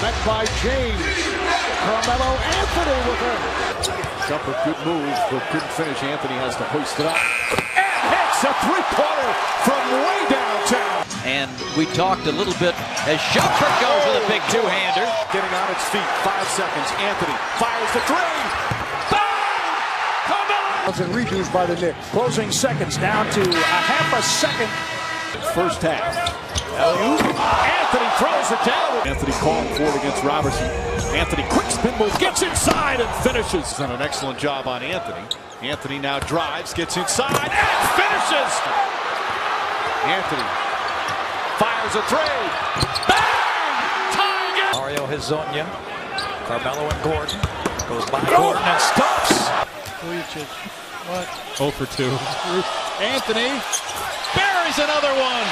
Met by James. Carmelo Anthony with her. Jumper, good move, but couldn't finish. Anthony has to hoist it up. And hits a three-pointer from way downtown. And we talked a little bit as Shumpert goes with a big two-hander. Getting on its feet, 5 seconds. Anthony fires the three. Bang! Carmelo! And redos by the Knicks. Closing seconds down to a half a second. First half. Anthony throws it down. Anthony calling for it against Robertson. Anthony, quick spin move, gets inside and finishes. Done an excellent job on Anthony. Anthony now drives, gets inside and finishes. Anthony fires a three. Bang! Tie. Mario Hezonja, Carmelo and Gordon. Goes by Gordon and stops. What? 0 for 2. Anthony buries another one.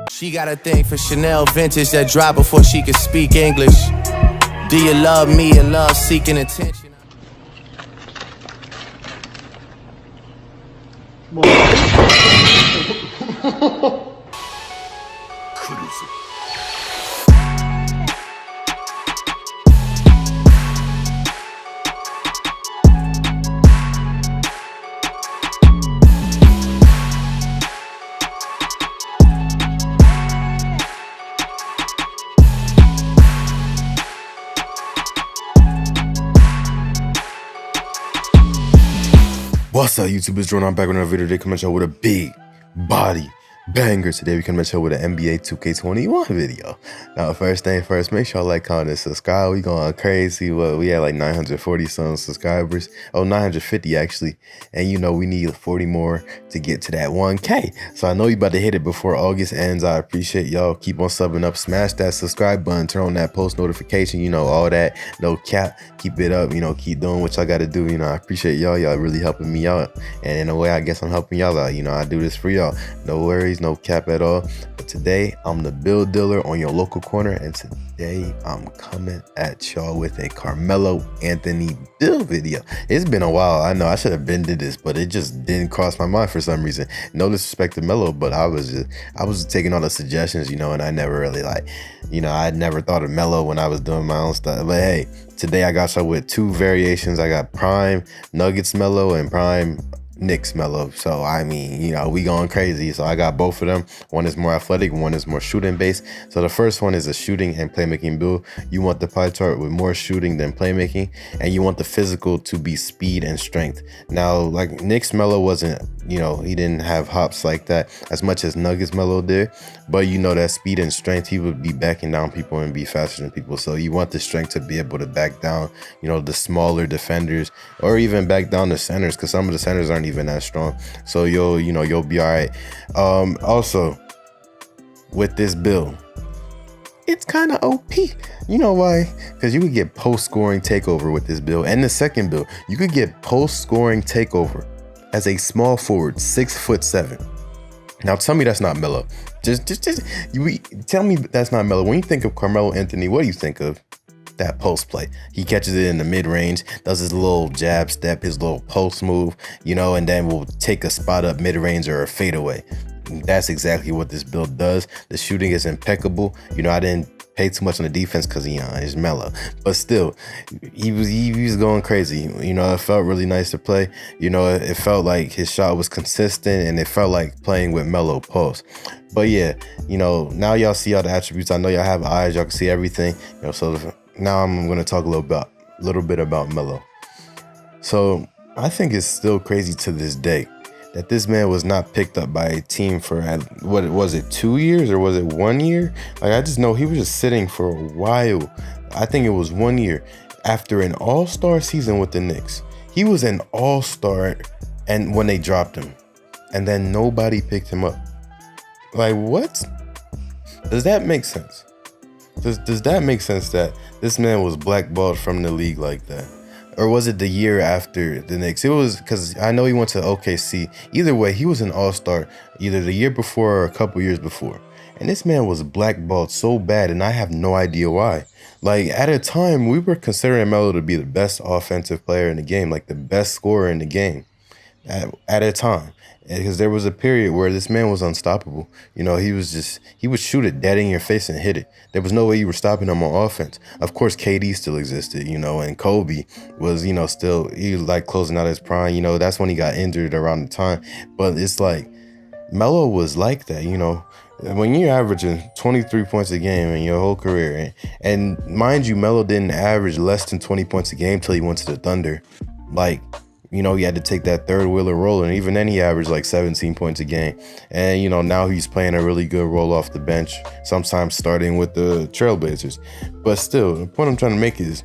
She got a thing for Chanel vintage that dropped before she could speak English. Do you love me and love seeking attention? What's up, YouTube? It's Jordan. I'm back with another video. Today coming at y'all with a big body banger. Today we come at y'all with an NBA 2K21 video. Now, first thing first, make sure y'all like, comment, and subscribe. We going crazy. Well, we had like 940 some subscribers. Oh, 950 actually. And you know we need 40 more to get to that 1K. So I know you about to hit it before August ends. I appreciate y'all. Keep on subbing up. Smash that subscribe button. Turn on that post notification. You know, all that. No cap. Keep it up. You know, keep doing what y'all got to do. You know, I appreciate y'all. Y'all really helping me out. And in a way, I guess I'm helping y'all out. You know, I do this for y'all. No worries. No cap at all. But today I'm the build dealer on your local corner, and today I'm coming at y'all with a Carmelo Anthony build video. It's been a while. I know I should have been did this, but it just didn't cross my mind for some reason. No disrespect to Melo, but I was taking all the suggestions, you know, and I never really I never thought of Melo when I was doing my own stuff. But hey, today I got y'all with two variations. I got Prime Nuggets Melo and Prime Knicks Melo. So I mean, you know, we going crazy. So I got both of them. One is more athletic, one is more shooting based. So the first one is a shooting and playmaking build. You want the pie chart with more shooting than playmaking, and you want the physical to be speed and strength. Now, like Knicks Melo wasn't, you know, he didn't have hops like that as much as Nuggets Melo did, but you know that speed and strength, he would be backing down people and be faster than people. So you want the strength to be able to back down, you know, the smaller defenders, or even back down the centers, because some of the centers aren't even that strong. So you'll be all right. Also, with this build, it's kind of OP. You know why? Because you could get post-scoring takeover with this build. And the second build, you could get post-scoring takeover as a small forward, 6'7". Now tell me that's not Melo. Tell me that's not Melo. When you think of Carmelo Anthony, what do you think of? That post play. He catches it in the mid-range, does his little jab step, his little post move, you know, and then will take a spot up mid-range or a fadeaway. That's exactly what this build does. The shooting is impeccable. You know, I didn't pay too much on the defense because he's Melo, but still, he was going crazy. You know, it felt really nice to play. You know, it felt like his shot was consistent, and it felt like playing with Melo post. But yeah, you know, now y'all see all the attributes. I know y'all have eyes, y'all can see everything. You know, so now I'm going to talk a little bit about Melo. So I think it's still crazy to this day that this man was not picked up by a team for, what was it, 2 years or was it 1 year? Like, I just know he was just sitting for a while. I think it was 1 year after an all-star season with the Knicks. He was an all-star, and when they dropped him, and then nobody picked him up. Like, what? Does that make sense? Does that make sense that this man was blackballed from the league like that? Or was it the year after the Knicks? It was, because I know he went to OKC. Either way, he was an all-star either the year before or a couple years before. And this man was blackballed so bad, and I have no idea why. Like, at a time, we were considering Melo to be the best offensive player in the game, like the best scorer in the game. at a time. Because there was a period where this man was unstoppable. You know, he would shoot it dead in your face and hit it. There was no way you were stopping him on offense. Of course, KD still existed, you know, and Kobe was, you know, he was like closing out his prime. You know, that's when he got injured around the time. But it's like Melo was like that, you know. When you're averaging 23 points a game in your whole career, and mind you, Melo didn't average less than 20 points a game till he went to the Thunder. Like, you know, he had to take that third wheeler role, and even then he averaged like 17 points a game. And, you know, now he's playing a really good role off the bench, sometimes starting with the Trailblazers. But still, the point I'm trying to make is,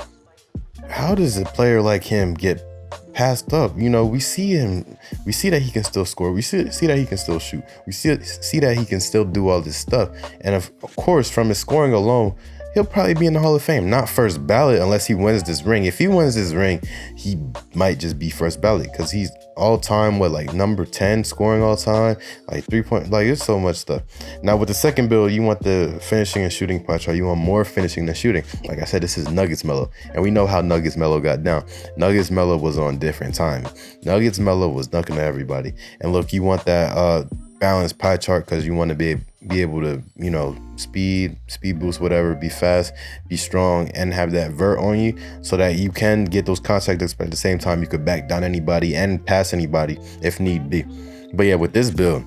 how does a player like him get passed up? You know, we see that he can still score. We see that he can still shoot. We see that he can still do all this stuff. And of course, from his scoring alone, he'll probably be in the Hall of Fame. Not first ballot unless he wins this ring. If he wins this ring, he might just be first ballot because he's all time, like number 10 scoring all time, like 3-point, like there's so much stuff. Now with the second build, you want the finishing and shooting pie chart. You want more finishing than shooting. Like I said, this is Nuggets Melo, and we know how Nuggets Melo got down. Nuggets Melo was on different time. Nuggets Melo was dunking at everybody. And look, you want that balanced pie chart because you want to be able to, you know, speed boost, whatever, be fast, be strong, and have that vert on you so that you can get those contact but at the same time you could back down anybody and pass anybody if need be. But yeah, with this build,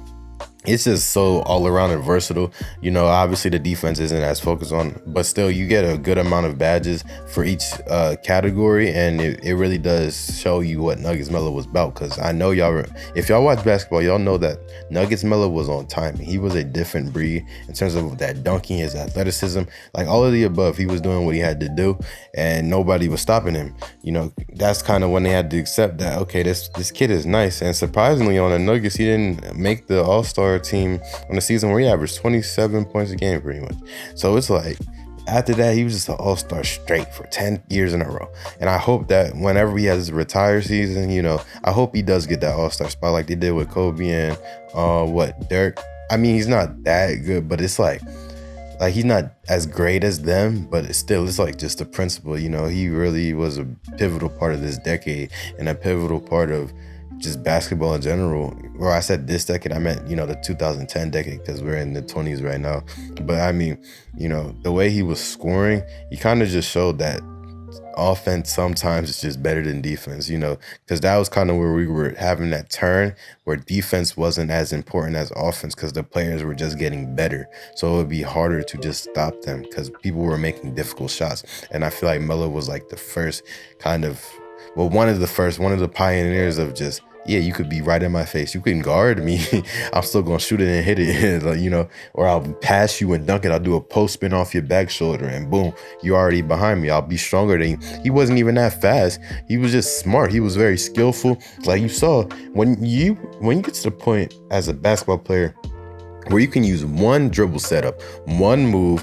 it's just so all around and versatile. You know, obviously the defense isn't as focused on, but still you get a good amount of badges for each category, and it really does show you what Nuggets Melo was about. Because I know if y'all watch basketball, y'all know that Nuggets Melo was on timing. He was a different breed in terms of that dunking, his athleticism, like all of the above. He was doing what he had to do, and nobody was stopping him. You know, that's kind of when they had to accept that, okay, this kid is nice. And surprisingly, on the Nuggets, he didn't make the All-Star team on the season where he averaged 27 points a game pretty much. So it's like, after that, he was just an all-star straight for 10 years in a row. And I hope that whenever he has his retire season, you know, I hope he does get that all-star spot like they did with Kobe and Dirk. I mean, he's not that good, but it's like he's not as great as them, but it's like just the principle. You know, he really was a pivotal part of this decade and a pivotal part of just basketball in general. Where I said this decade, I meant, you know, the 2010 decade, because we're in the 20s right now. But I mean, you know, the way he was scoring, he kind of just showed that offense sometimes is just better than defense, you know, because that was kind of where we were having that turn where defense wasn't as important as offense because the players were just getting better. So it would be harder to just stop them because people were making difficult shots. And I feel like Melo was like the first kind of, well, one of the pioneers of just, yeah, you could be right in my face. You can guard me. I'm still going to shoot it and hit it, like, you know, or I'll pass you and dunk it. I'll do a post spin off your back shoulder and boom, you're already behind me. I'll be stronger than you. He wasn't even that fast. He was just smart. He was very skillful. Like you saw, when you get to the point as a basketball player where you can use one dribble setup, one move,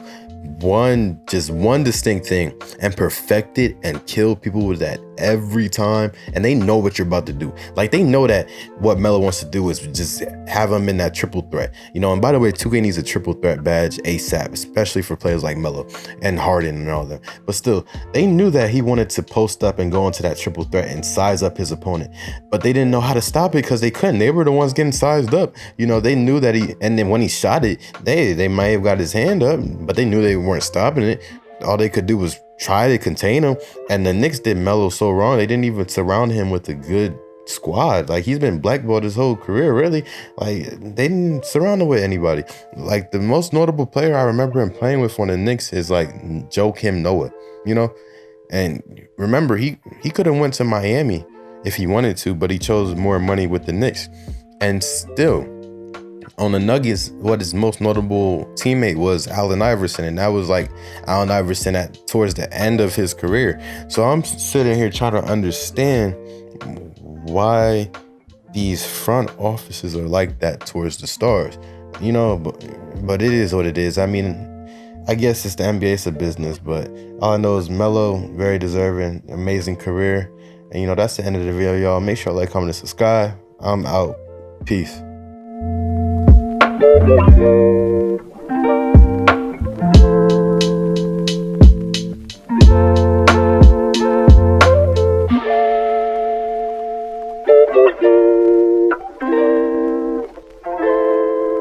one distinct thing and perfect it and kill people with that every time, and they know what you're about to do. Like, they know that what Melo wants to do is just have him in that triple threat, you know. And by the way, 2K needs a triple threat badge ASAP, especially for players like Melo and Harden and all them. But still, they knew that he wanted to post up and go into that triple threat and size up his opponent, but they didn't know how to stop it because they couldn't. They were the ones getting sized up, you know. They knew that and then when he shot it, they might have got his hand up, but they knew they weren't stopping it. All they could do was try to contain him, and the Knicks did Melo so wrong. They didn't even surround him with a good squad. Like, he's been blackballed his whole career, really. Like, they didn't surround him with anybody. Like, the most notable player I remember him playing with on the Knicks is like Joakim Noah, you know. And remember, he could have went to Miami if he wanted to, but he chose more money with the Knicks. And still, on the Nuggets, what his most notable teammate was Allen Iverson, and that was like Allen Iverson towards the end of his career. So I'm sitting here trying to understand why these front offices are like that towards the stars, you know. But it is what it is. I mean, I guess it's the NBA, it's a business, but all I know is Melo, very deserving, amazing career. And you know, that's the end of the video, y'all. Make sure to like, comment, and subscribe. I'm out. Peace.